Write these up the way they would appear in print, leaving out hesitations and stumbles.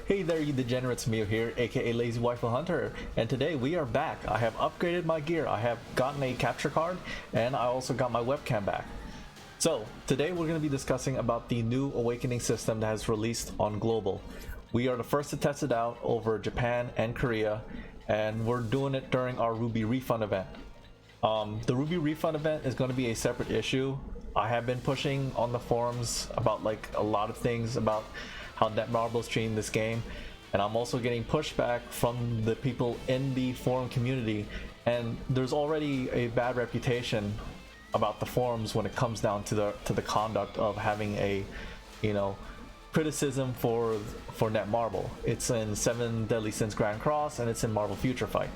Hey there, you degenerates, Mio here, aka Lazy Waifu Hunter, and today we are back. I have upgraded my gear, I have gotten a capture card, and I also got my webcam back. So, today we're going to be discussing about the new awakening system that has released on global. We are the first to test it out over Japan and Korea, and we're doing it during our Ruby Refund event. The Ruby Refund event is going to be a separate issue. I have been pushing on the forums about a lot of things about how Netmarble is treating this game, and I'm also getting pushback from the people in the forum community, and there's already a bad reputation about the forums when it comes down to the conduct of having a criticism for Netmarble. It's in 7 Deadly Sins Grand Cross and it's in Marvel Future Fight.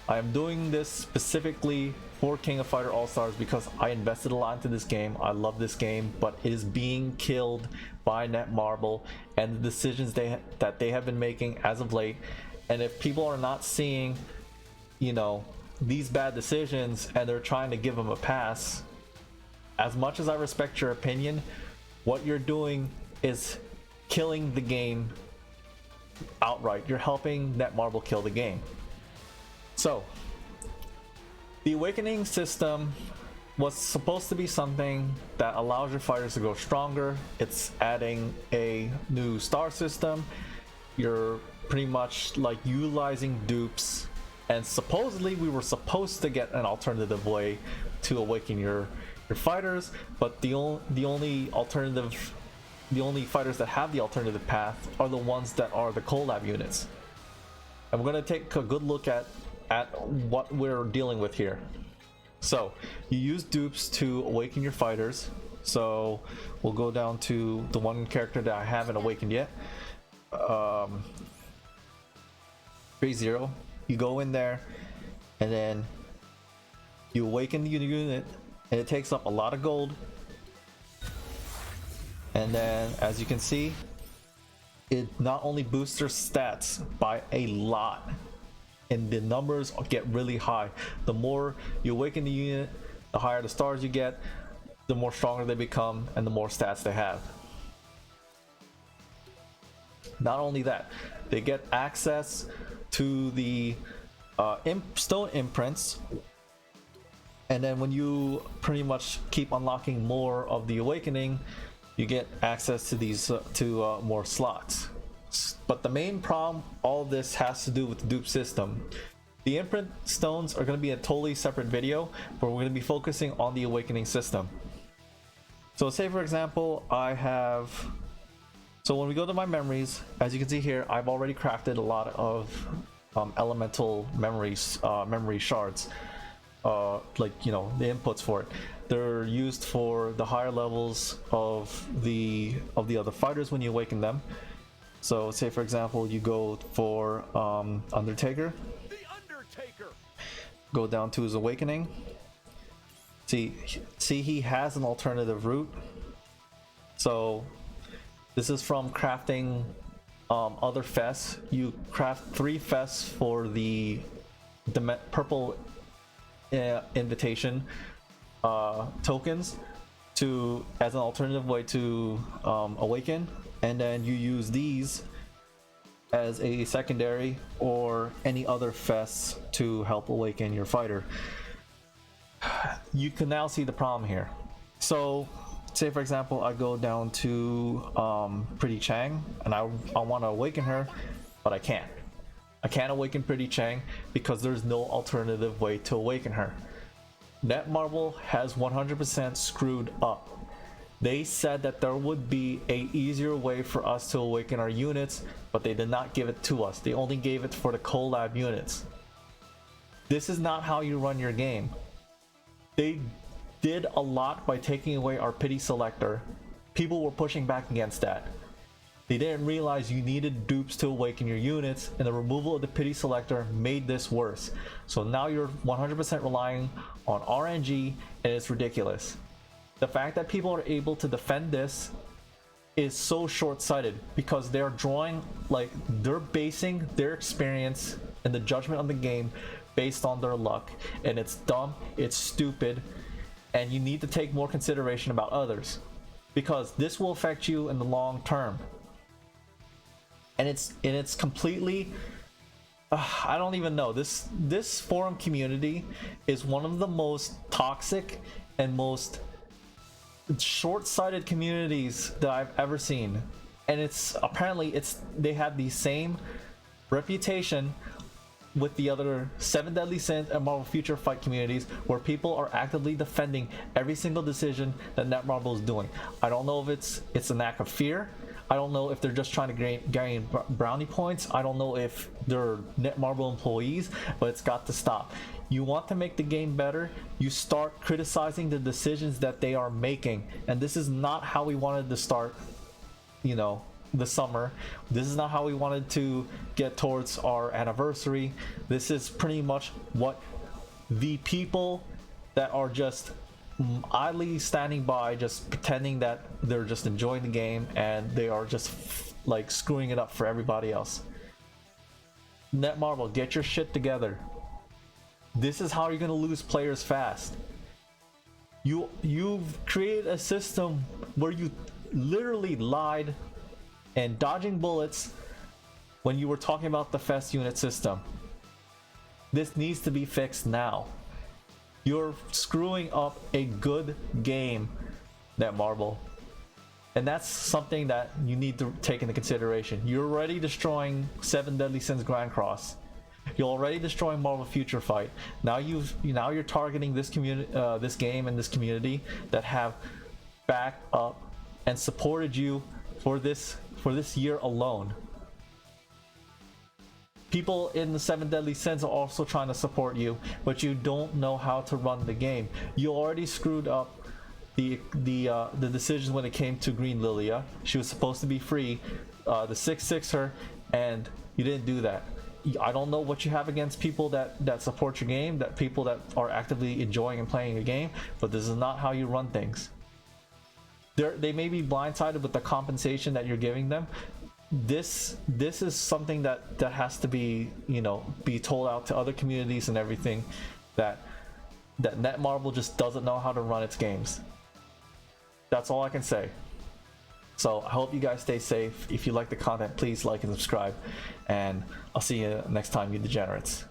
I am doing this specifically for King of Fighter All-Stars because I invested a lot into this game. I love this game, but it is being killed by Netmarble and the decisions that they have been making as of late. And if people are not seeing, these bad decisions and they're trying to give them a pass, as much as I respect your opinion, what you're doing is killing the game outright. You're helping Netmarble kill the game. So, the awakening system was supposed to be something that allows your fighters to go stronger. It's adding a new star system. You're pretty much utilizing dupes, and supposedly we were supposed to get an alternative way to awaken your fighters, but the only fighters that have the alternative path are the ones that are the collab units. And we're going to take a good look at what we're dealing with here. So you use dupes to awaken your fighters. So we'll go down to the one character that I haven't awakened yet, Phase 0. You go in there and then you awaken the unit, and it takes up a lot of gold. And then, as you can see, it not only boosts their stats by a lot, and the numbers get really high. The more you awaken the unit, the higher the stars you get, the more stronger they become, and the more stats they have. Not only that, they get access to the stone imprints, and then when you pretty much keep unlocking more of the awakening, you get access to these more slots. But the main problem, all of this has to do with the dupe system. The imprint stones are going to be a totally separate video, but we're going to be focusing on the awakening system. So say for example, so when we go to my memories, as you can see here, I've already crafted a lot of elemental memory shards, the inputs for it. They're used for the higher levels of the other fighters when you awaken them. So say for example, you go for Undertaker. Go down to his awakening. See he has an alternative route. So this is from crafting other fests. You craft 3 fests for the purple invitation tokens as an alternative way to awaken, and then you use these as a secondary or any other fests to help awaken your fighter. You can now see the problem here. So say for example, I go down to Pretty Chang and I want to awaken her, but I can't awaken Pretty Chang because there's no alternative way to awaken her. Netmarble has 100% screwed up. They said that there would be a easier way for us to awaken our units, but they did not give it to us. They only gave it for the collab units. This is not how you run your game. They did a lot by taking away our pity selector. People were pushing back against that. They didn't realize you needed dupes to awaken your units, and the removal of the pity selector made this worse. So now you're 100% relying on RNG, and it's ridiculous. The fact that people are able to defend this is so short-sighted because they're they're basing their experience and the judgment on the game based on their luck, and it's dumb, it's stupid, and you need to take more consideration about others because this will affect you in the long term. and it's completely I don't even know. This forum community is one of the most toxic and most short-sighted communities that I've ever seen. And it's apparently they have the same reputation with the other 7 Deadly Sins and Marvel Future Fight communities, where people are actively defending every single decision that Netmarble is doing. I don't know if it's an act of fear. I don't know if they're just trying to gain brownie points. I don't know if they're Netmarble employees, but it's got to stop. You want to make the game better, you start criticizing the decisions that they are making. And this is not how we wanted to start, you know, the summer. This is not how we wanted to get towards our anniversary. This is pretty much what the people that are just idly standing by, just pretending that they're just enjoying the game, and they are just like screwing it up for everybody else. Netmarble, get your shit together. This is how you're gonna lose players fast. You've created a system where you literally lied and dodging bullets when you were talking about the FES unit system. This needs to be fixed now. You're screwing up a good game, Netmarble. And that's something that you need to take into consideration. You're already destroying 7 Deadly Sins Grand Cross. You're already destroying Marvel Future Fight. Now you're targeting this community, this game and this community that have backed up and supported you for this year alone. People in the 7 Deadly Sins are also trying to support you, but you don't know how to run the game. You already screwed up the decisions when it came to Green Lilia. She was supposed to be free, the 6-6er, and you didn't do that. I don't know what you have against people that support your game, that people that are actively enjoying and playing a game, but this is not how you run things. They may be blindsided with the compensation that you're giving them. This is something that has to be, you know, be told out to other communities and everything, that Netmarble just doesn't know how to run its games. That's all I can say. So I hope you guys stay safe. If you like the content, please like and subscribe, and I'll see you next time, you degenerates.